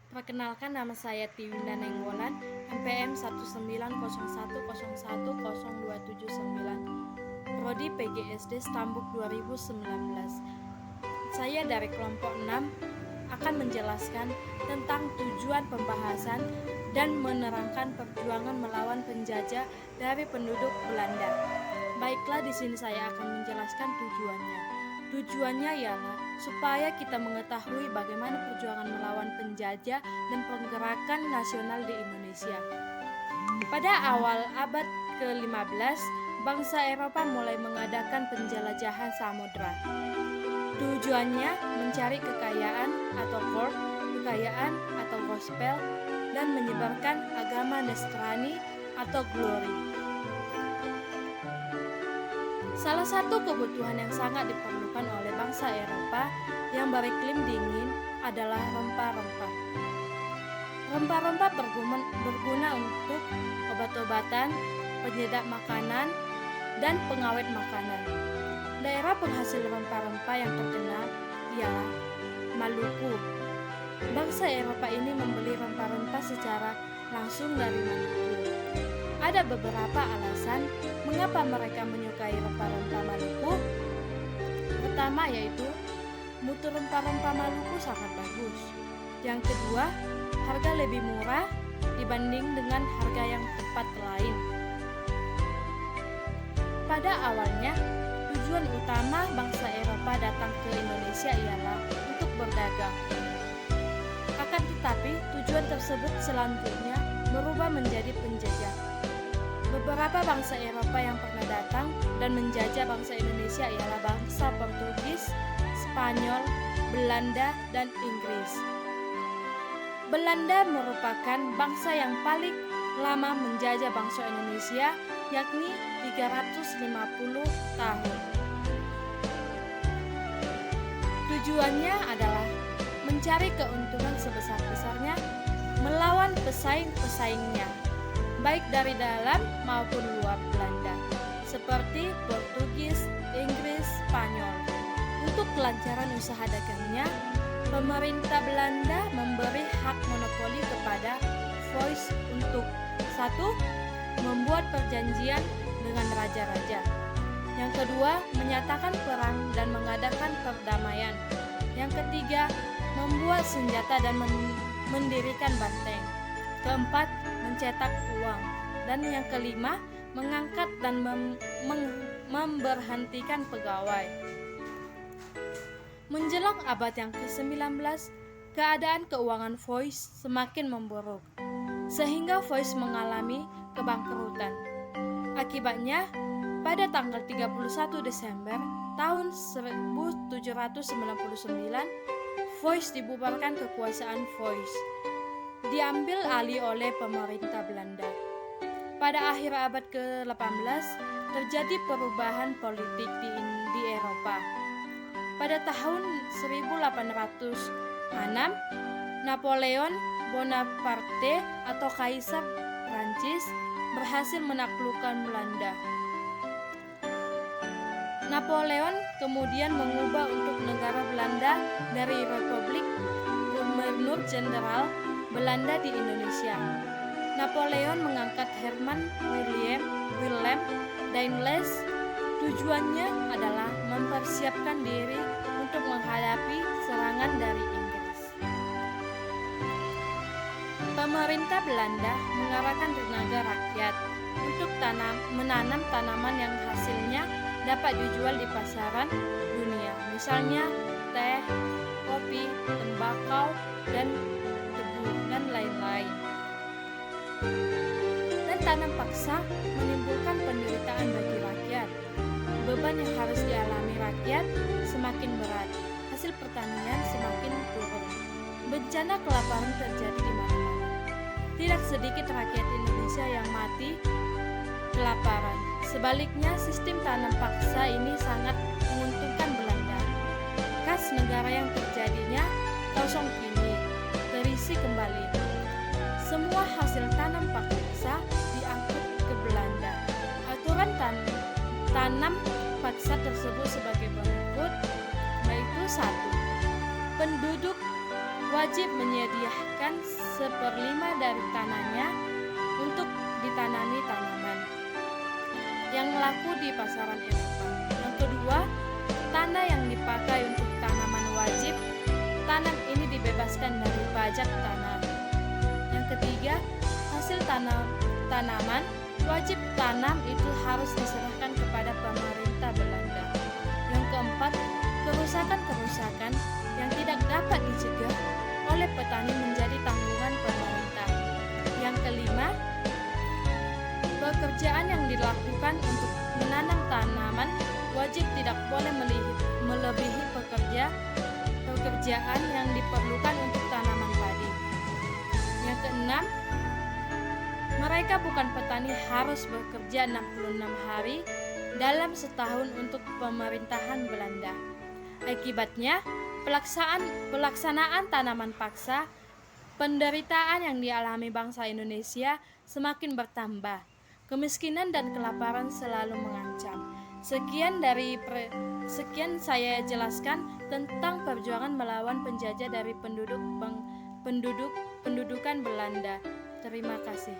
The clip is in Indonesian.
Perkenalkan, nama saya Tiwinda Nenggolan, NPM 19010100279, Prodi PGSD Stambuk 2019. Saya dari kelompok 6 akan menjelaskan tentang tujuan pembahasan dan menerangkan perjuangan melawan penjajah dari penduduk Belanda. Baiklah, di sini saya akan menjelaskan tujuannya. Tujuannya ialah supaya kita mengetahui bagaimana perjuangan melawan penjajah dan pergerakan nasional di Indonesia. Pada awal abad ke-15, bangsa Eropa mulai mengadakan penjelajahan samudra. Tujuannya mencari kekayaan atau gold, kekayaan atau gospel, dan menyebarkan agama Nasrani atau glory. Salah satu kebutuhan yang sangat diperlukan oleh bangsa Eropa yang beriklim dingin adalah rempah-rempah. Rempah-rempah berguna untuk obat-obatan, penyedap makanan, dan pengawet makanan. Daerah penghasil rempah-rempah yang terkenal ialah Maluku. Bangsa Eropa ini membeli rempah-rempah secara langsung dari Maluku. Ada beberapa alasan mengapa mereka menyukai rempah-rempah Maluku. Pertama yaitu mutu rempah-rempah Maluku sangat bagus. Yang kedua, harga lebih murah dibanding dengan harga yang tempat lain. Pada awalnya, tujuan utama bangsa Eropa datang ke Indonesia ialah untuk berdagang. Akan tetapi, tujuan tersebut selanjutnya berubah menjadi penjajah. Beberapa bangsa Eropa yang pernah datang dan menjajah bangsa Indonesia ialah bangsa Portugis, Spanyol, Belanda, dan Inggris. Belanda merupakan bangsa yang paling lama menjajah bangsa Indonesia, yakni 350 tahun. Tujuannya adalah mencari keuntungan sebesar-besarnya melawan pesaing-pesaingnya, baik dari dalam maupun luar Belanda, seperti Portugis, Inggris, Spanyol. Untuk kelancaran usaha dagangnya, pemerintah Belanda memberi hak monopoli kepada Foix untuk 1. Membuat perjanjian dengan raja-raja. Yang kedua, menyatakan perang dan mengadakan perdamaian. Yang ketiga, membuat senjata dan mendirikan banteng. Keempat, mencetak uang. Dan yang kelima, mengangkat dan memberhentikan pegawai. Menjelang abad yang ke-19, keadaan keuangan Foix semakin memburuk, sehingga Foix mengalami kebangkrutan. Akibatnya, pada tanggal 31 Desember tahun 1799, Foix dibubarkan. Kekuasaan Foix diambil alih oleh pemerintah Belanda. Pada akhir abad ke-18, terjadi perubahan politik di Eropa. Pada tahun 1806, Napoleon Bonaparte atau Kaisar Prancis berhasil menaklukkan Belanda. Napoleon kemudian mengubah untuk negara Belanda dari Republik Gubernur Jenderal Belanda di Indonesia. Napoleon mengangkat Herman Willem Daimler. Tujuannya adalah mempersiapkan diri untuk menghadapi serangan dari Inggris. Pemerintah Belanda mengarahkan tenaga rakyat untuk menanam tanaman yang hasilnya dapat dijual di pasaran dunia, misalnya teh, kopi, tembakau, dan tebu, dan lain-lain. Dan tanam paksa menimbulkan penderitaan bagi rakyat. Beban yang harus dialami rakyat semakin berat, hasil pertanian semakin turun. Bencana kelaparan terjadi di mana-mana. Tidak sedikit rakyat Indonesia yang mati kelaparan. Sebaliknya, sistem tanam paksa ini sangat menguntungkan Belanda. Kas negara yang terjadinya kosong kini terisi kembali. Semua hasil tanam paksa diangkut ke Belanda. Aturan tanam paksa tersebut sebagai berikut, yaitu 1. Penduduk wajib menyediakan 1/5 dari tanahnya untuk ditanami tanaman yang laku di pasaran Eropa. Yang kedua, tanah yang dipakai untuk tanaman wajib, tanah ini dibebaskan dari pajak tanah. Yang ketiga, hasil tanaman wajib tanam itu harus diserahkan kepada pemerintah Belanda. Yang keempat, kerusakan-kerusakan yang tidak dapat dicegah oleh petani menjadi tanggungan pemerintah. Yang kelima, pekerjaan yang dilakukan untuk menanam tanaman wajib tidak boleh melebihi pekerjaan yang diperlukan untuk tanaman padi. Yang keenam, mereka bukan petani harus bekerja 66 hari dalam setahun untuk pemerintahan Belanda. Akibatnya, pelaksanaan tanaman paksa, penderitaan yang dialami bangsa Indonesia semakin bertambah. Kemiskinan dan kelaparan selalu mengancam. Sekian saya jelaskan tentang perjuangan melawan penjajah dari pendudukan Belanda. Terima kasih.